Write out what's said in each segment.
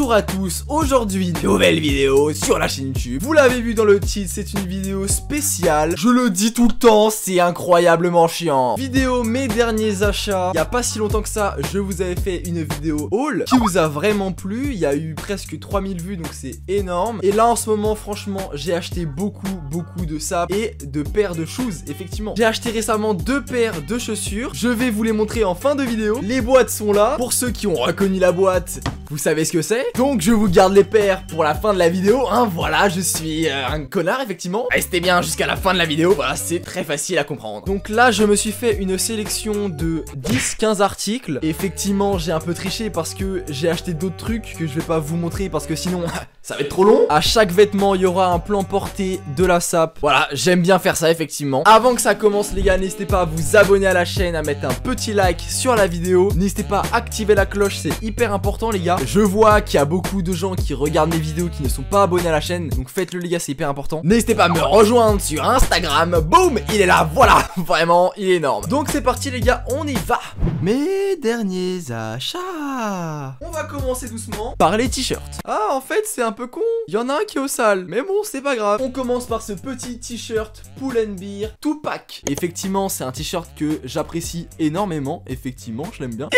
Bonjour à tous, aujourd'hui nouvelle vidéo sur la chaîne YouTube. Vous l'avez vu dans le titre, c'est une vidéo spéciale. Je le dis tout le temps, c'est incroyablement chiant. Vidéo mes derniers achats. Il n'y a pas si longtemps que ça, je vous avais fait une vidéo haul qui vous a vraiment plu. Il y a eu presque 3000 vues, donc c'est énorme. Et là en ce moment, franchement, j'ai acheté beaucoup de sapes et de paires de shoes, effectivement. J'ai acheté récemment 2 paires de chaussures. Je vais vous les montrer en fin de vidéo. Les boîtes sont là. Pour ceux qui ont reconnu la boîte, vous savez ce que c'est. Donc je vous garde les paires pour la fin de la vidéo, hein. Voilà, je suis un connard, effectivement. Restez bien jusqu'à la fin de la vidéo, voilà, c'est très facile à comprendre. Donc là, je me suis fait une sélection de 10-15 articles. Et effectivement, j'ai un peu triché parce que j'ai acheté d'autres trucs que je vais pas vous montrer parce que sinon, ça va être trop long. À chaque vêtement, il y aura un plan porté, de la sape. Voilà, j'aime bien faire ça, effectivement. Avant que ça commence, les gars, n'hésitez pas à vous abonner à la chaîne, à mettre un petit like sur la vidéo. N'hésitez pas à activer la cloche, c'est hyper important, les gars. Je vois qu'il y a beaucoup de gens qui regardent mes vidéos qui ne sont pas abonnés à la chaîne, donc faites-le, les gars, c'est hyper important. N'hésitez pas à me rejoindre sur Instagram. Boum, il est là, voilà. Vraiment, il est énorme. Donc c'est parti, les gars, on y va. Mes derniers achats. On va commencer doucement par les t-shirts. Ah, en fait, c'est un peu con. Il y en a un qui est au sale, mais bon, c'est pas grave. On commence par ce petit t-shirt Pull & Bear Tupac. Effectivement, c'est un t-shirt que j'apprécie énormément. Effectivement, je l'aime bien.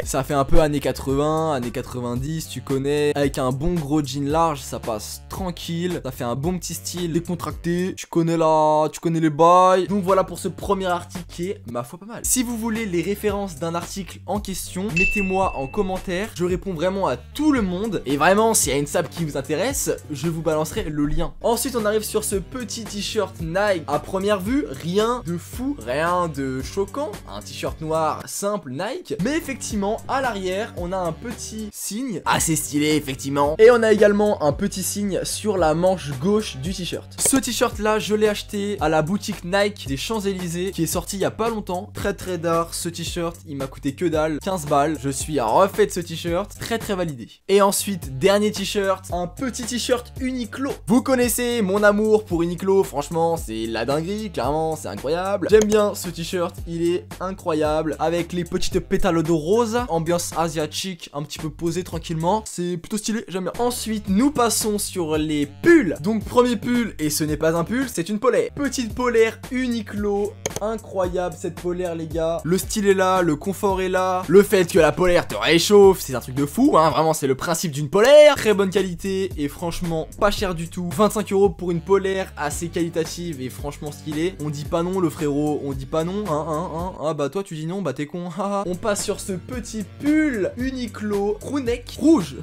Ça fait un peu années 80, années 90, tu connais. Avec un bon gros jean large, ça passe tranquille. Ça fait un bon petit style décontracté. Tu connais les bails. Donc voilà pour ce premier article qui est, ma foi, pas mal. Si vous voulez les références d'un article en question, mettez-moi en commentaire. Je réponds vraiment à tout le monde. Et vraiment, s'il y a une sape qui vous intéresse, je vous balancerai le lien. Ensuite, on arrive sur ce petit t-shirt Nike. À première vue, rien de fou, rien de choquant. Un t-shirt noir simple Nike. Mais effectivement, à l'arrière, on a un petit signe assez stylé, effectivement. Et on a également un petit signe sur la manche gauche du t-shirt. Ce t-shirt là, je l'ai acheté à la boutique Nike des Champs-Élysées qui est sorti il y a pas longtemps. Très d'art, ce t-shirt, il m'a coûté que dalle, 15 balles. Je suis refait de ce t-shirt, très validé. Et ensuite, dernier t-shirt, un petit t-shirt Uniqlo. Vous connaissez mon amour pour Uniqlo, franchement, c'est la dinguerie, clairement, c'est incroyable. J'aime bien ce t-shirt, il est incroyable. Avec les petites pétales de rose, ambiance asiatique, un petit peu posé tranquillement. C'est plutôt stylé, j'aime bien. Ensuite, nous passons sur les pulls. Donc, premier pull, et ce n'est pas un pull, c'est une polaire. Petite polaire Uniqlo. Incroyable cette polaire, les gars. Le style est là, le confort est là. Le fait que la polaire te réchauffe, c'est un truc de fou, hein. Vraiment, c'est le principe d'une polaire. Très bonne qualité et franchement pas cher du tout. 25 € pour une polaire assez qualitative et franchement stylée. On dit pas non, le frérot, on dit pas non, hein. Ah bah toi tu dis non, bah t'es con. On passe sur ce petit pull Uniqlo crewneck rouge.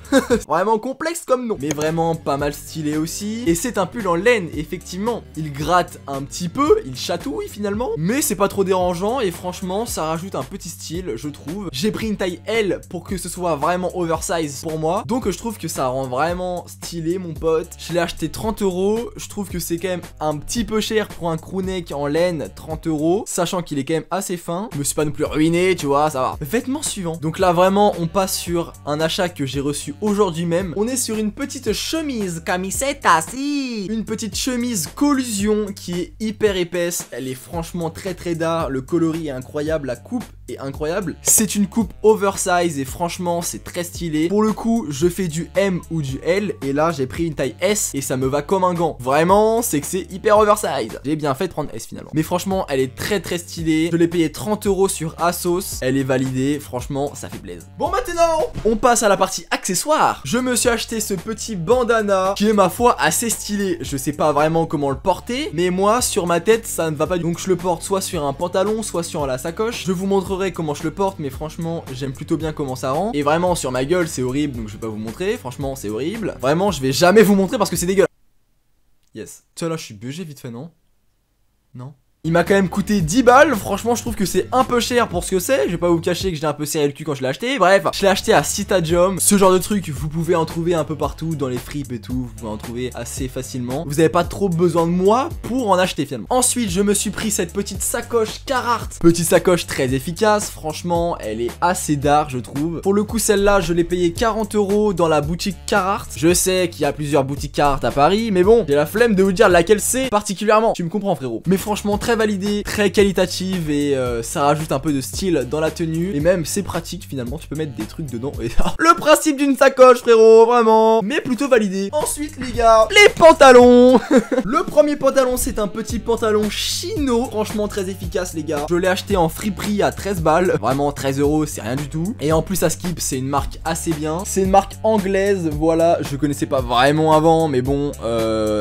Vraiment complexe comme nom, mais vraiment pas mal stylé aussi. Et c'est un pull en laine, effectivement. Il gratte un petit peu, il chatouille finalement, mais c'est pas trop dérangeant et franchement ça rajoute un petit style, je trouve. J'ai pris une taille L pour que ce soit vraiment oversize pour moi, donc je trouve que ça rend vraiment stylé, mon pote. Je l'ai acheté 30 €. Je trouve que c'est quand même un petit peu cher pour un crewneck en laine, 30 €, sachant qu'il est quand même assez fin. Je me suis pas non plus ruiné, tu vois, ça va. Vêtements suivants. Donc là vraiment on passe sur un achat que j'ai reçu aujourd'hui même. On est sur une petite chemise camiseta, si. Une petite chemise collusion qui est hyper épaisse. Elle est franchement très d'art. Le coloris est incroyable, la coupe est incroyable. C'est une coupe oversize et franchement c'est très stylé. Pour le coup, je fais du M ou du L et là j'ai pris une taille S et ça me va comme un gant. Vraiment, c'est que c'est hyper oversize. J'ai bien fait de prendre S finalement. Mais franchement, elle est très stylée. Je l'ai payé 30 € sur Asos. Elle est validée. Franchement, ça fait plaisir. Bon, maintenant, on passe à la partie accessoires. Je me suis acheté ce petit bandana qui est, ma foi, assez stylé. Je sais pas vraiment comment le porter, mais moi, sur ma tête, ça ne va pas. Donc je le porte soit sur un pantalon, soit sur la sacoche. Je vous montrerai comment je le porte, mais franchement, j'aime plutôt bien comment ça rend. Et vraiment, sur ma gueule, c'est horrible, donc je vais pas vous montrer. Franchement, c'est horrible. Vraiment, je vais jamais vous montrer parce que c'est dégueulasse. Yes. Tiens, là, je suis BG vite fait, non? Non? Il m'a quand même coûté 10 balles, franchement je trouve que c'est un peu cher pour ce que c'est. Je vais pas vous cacher que j'ai un peu serré le cul quand je l'ai acheté. Bref, je l'ai acheté à Citadium. Ce genre de truc, vous pouvez en trouver un peu partout, dans les fripes et tout. Vous pouvez en trouver assez facilement. Vous avez pas trop besoin de moi pour en acheter finalement. Ensuite, je me suis pris cette petite sacoche Carhartt. Petite sacoche très efficace, franchement elle est assez d'art je trouve. Pour le coup celle-là je l'ai payé 40 € dans la boutique Carhartt. Je sais qu'il y a plusieurs boutiques Carhartt à Paris, mais bon, j'ai la flemme de vous dire laquelle c'est particulièrement. Tu me comprends frérot. Mais franchement très très validée, très qualitative et ça rajoute un peu de style dans la tenue. Et même c'est pratique finalement, tu peux mettre des trucs dedans. Et le principe d'une sacoche frérot, vraiment. Mais plutôt validé. Ensuite les gars, les pantalons. Le premier pantalon c'est un petit pantalon chino. Franchement très efficace les gars. Je l'ai acheté en friperie à 13 balles. Vraiment 13 € c'est rien du tout. Et en plus à Skip c'est une marque assez bien. C'est une marque anglaise, voilà. Je connaissais pas vraiment avant, mais bon,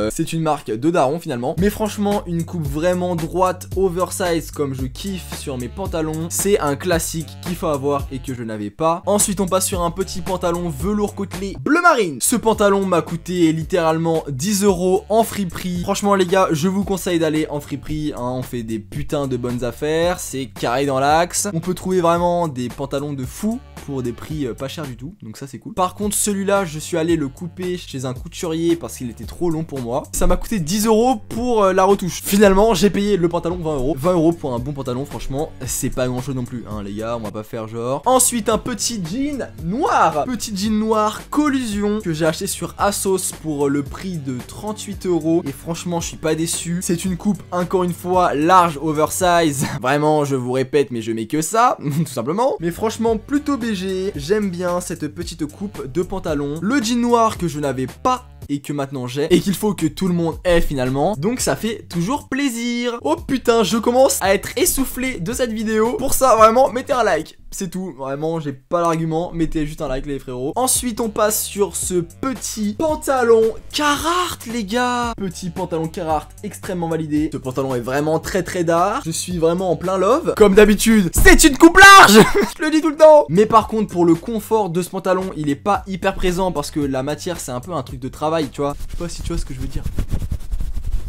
c'est une marque de daron finalement. Mais franchement une coupe vraiment droite, oversize comme je kiffe sur mes pantalons. C'est un classique qu'il faut avoir et que je n'avais pas. Ensuite on passe sur un petit pantalon velours côtelé bleu marine. Ce pantalon m'a coûté littéralement 10 € en friperie. Franchement les gars, je vous conseille d'aller en friperie, hein. On fait des putains de bonnes affaires. C'est carré dans l'axe. On peut trouver vraiment des pantalons de fou pour des prix pas chers du tout, donc ça c'est cool. Par contre celui-là je suis allé le couper chez un couturier parce qu'il était trop long pour moi. Ça m'a coûté 10 € pour la retouche. Finalement j'ai payé le pantalon 20 €. 20 € pour un bon pantalon, franchement c'est pas grand chose non plus hein les gars, on va pas faire genre. Ensuite un petit jean noir. Petit jean noir collusion que j'ai acheté sur ASOS pour le prix de 38 € et franchement je suis pas déçu. C'est une coupe encore une fois large, oversize. Vraiment je vous répète mais je mets que ça tout simplement. Mais franchement plutôt BG. J'aime bien cette petite coupe de pantalon. Le jean noir que je n'avais pas et que maintenant j'ai et qu'il faut que tout le monde ait finalement, donc ça fait toujours plaisir. Oh putain, je commence à être essoufflé de cette vidéo. Pour ça vraiment mettez un like, c'est tout, vraiment j'ai pas l'argument, mettez juste un like les frérots. Ensuite on passe sur ce petit pantalon Carhartt les gars. Petit pantalon Carhartt extrêmement validé. Ce pantalon est vraiment très dark. Je suis vraiment en plein love. Comme d'habitude c'est une coupe large. Je le dis tout le temps. Mais par contre pour le confort de ce pantalon il est pas hyper présent parce que la matière c'est un peu un truc de travail, tu vois. Je sais pas si tu vois ce que je veux dire.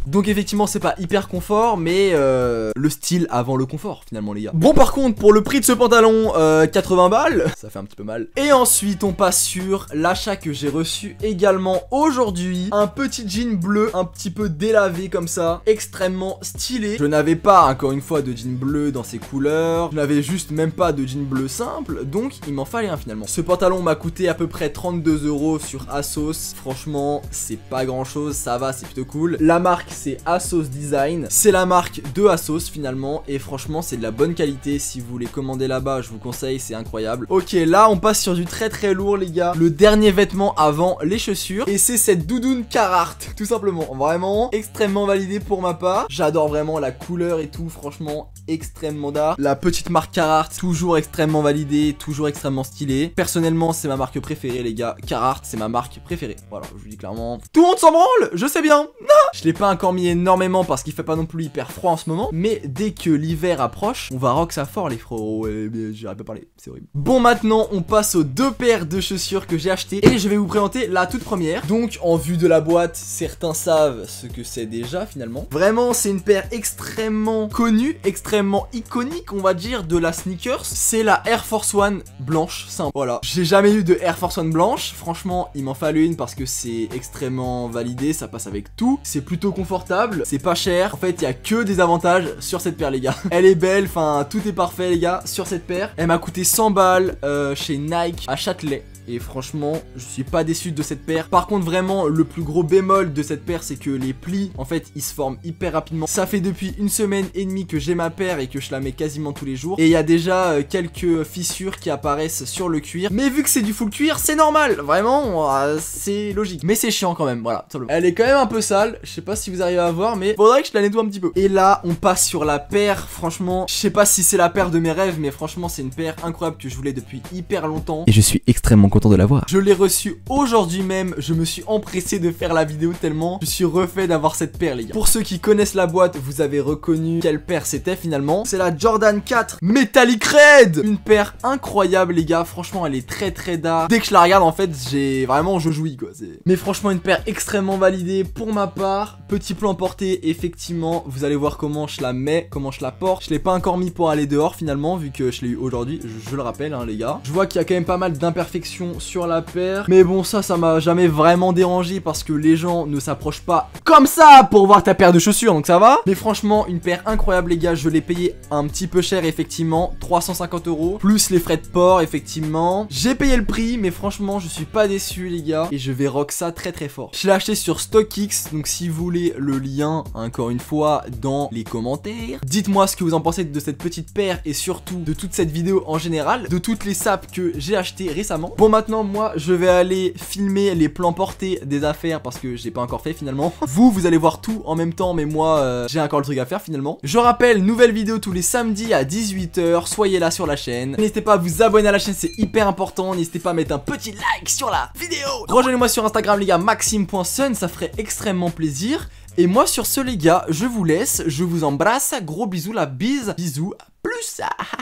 Donc effectivement c'est pas hyper confort, mais le style avant le confort finalement les gars. Bon par contre pour le prix de ce pantalon 80 balles, ça fait un petit peu mal. Et ensuite on passe sur l'achat que j'ai reçu également aujourd'hui. Un petit jean bleu un petit peu délavé comme ça, extrêmement stylé. Je n'avais pas encore une fois de jean bleu dans ces couleurs. Je n'avais juste même pas de jean bleu simple, donc il m'en fallait un finalement. Ce pantalon m'a coûté à peu près 32 € sur ASOS. Franchement c'est pas grand chose, ça va, c'est plutôt cool. La marque c'est ASOS Design. C'est la marque de ASOS finalement. Et franchement c'est de la bonne qualité. Si vous les commandez là-bas je vous conseille, c'est incroyable. Ok là on passe sur du très lourd les gars. Le dernier vêtement avant les chaussures. Et c'est cette doudoune Carhartt. Tout simplement. Vraiment extrêmement validé pour ma part. J'adore vraiment la couleur et tout. Franchement extrêmement d'art. La petite marque Carhartt. Toujours extrêmement validée. Toujours extrêmement stylée. Personnellement c'est ma marque préférée les gars. Carhartt c'est ma marque préférée. Voilà je vous dis clairement. Tout le monde s'en branle. Je sais bien. Non. Je l'ai pas encore mis énormément parce qu'il fait pas non plus hyper froid en ce moment. Mais dès que l'hiver approche, on va rock ça fort les frérots. J'arrive pas à parler, c'est horrible. Bon maintenant on passe aux deux paires de chaussures que j'ai achetées. Et je vais vous présenter la toute première. Donc en vue de la boîte, certains savent ce que c'est déjà finalement. Vraiment c'est une paire extrêmement connue, extrêmement iconique on va dire de la sneakers. C'est la Air Force One blanche, simple. Voilà, j'ai jamais eu de Air Force One blanche. Franchement il m'en fallait une parce que c'est extrêmement validé, ça passe avec tout. C'est plutôt confortable, c'est pas cher. En fait il y a que des avantages sur cette paire les gars. Elle est belle, enfin tout est parfait les gars sur cette paire. Elle m'a coûté 100 balles chez Nike à Châtelet. Et franchement je suis pas déçu de cette paire. Par contre vraiment le plus gros bémol de cette paire c'est que les plis en fait ils se forment hyper rapidement. Ça fait depuis 1 semaine et demie que j'ai ma paire et que je la mets quasiment tous les jours. Et il y a déjà quelques fissures qui apparaissent sur le cuir. Mais vu que c'est du full cuir c'est normal. Vraiment c'est logique. Mais c'est chiant quand même, voilà simplement. Elle est quand même un peu sale. Je sais pas si vous arrivez à voir mais faudrait que je la nettoie un petit peu. Et là on passe sur la paire. Franchement je sais pas si c'est la paire de mes rêves, mais franchement c'est une paire incroyable que je voulais depuis hyper longtemps. Et je suis extrêmement content de l'avoir. Je l'ai reçu aujourd'hui même. Je me suis empressé de faire la vidéo tellement je suis refait d'avoir cette paire les gars. Pour ceux qui connaissent la boîte, vous avez reconnu quelle paire c'était finalement. C'est la Jordan 4 Metallic Red. Une paire incroyable les gars. Franchement elle est très dark. Dès que je la regarde en fait j'ai vraiment je jouis quoi. Mais franchement une paire extrêmement validée pour ma part. Petit plan porté effectivement. Vous allez voir comment je la mets, comment je la porte. Je l'ai pas encore mis pour aller dehors finalement vu que je l'ai eu aujourd'hui. Je le rappelle hein, les gars. Je vois qu'il y a quand même pas mal d'imperfections sur la paire, mais bon ça m'a jamais vraiment dérangé parce que les gens ne s'approchent pas comme ça pour voir ta paire de chaussures, donc ça va. Mais franchement une paire incroyable les gars. Je l'ai payé un petit peu cher effectivement, 350 € plus les frais de port effectivement. J'ai payé le prix mais franchement je suis pas déçu les gars et je vais rock ça très fort. Je l'ai acheté sur StockX, donc si vous voulez laisser le lien, encore une fois, dans les commentaires. Dites-moi ce que vous en pensez de cette petite paire et surtout de toute cette vidéo en général, de toutes les sapes que j'ai achetées récemment. Bon, maintenant, moi, je vais aller filmer les plans portés des affaires parce que j'ai pas encore fait finalement. Vous allez voir tout en même temps, mais moi, j'ai encore le truc à faire finalement. Je rappelle, nouvelle vidéo tous les samedis à 18 h, soyez là sur la chaîne. N'hésitez pas à vous abonner à la chaîne, c'est hyper important. N'hésitez pas à mettre un petit like sur la vidéo. Rejoignez-moi sur Instagram les gars, maxime.sun, ça ferait extrêmement plaisir. Et moi sur ce les gars, je vous laisse, je vous embrasse, gros bisous, la bise, bisous, à plus.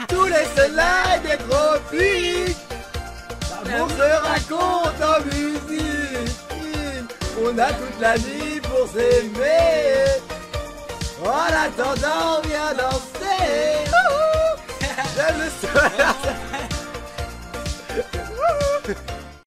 Tous les soleils des tropiques, l'amour se raconte en musique. On a toute la nuit pour s'aimer. En attendant, viens danser. J'aime le soleil.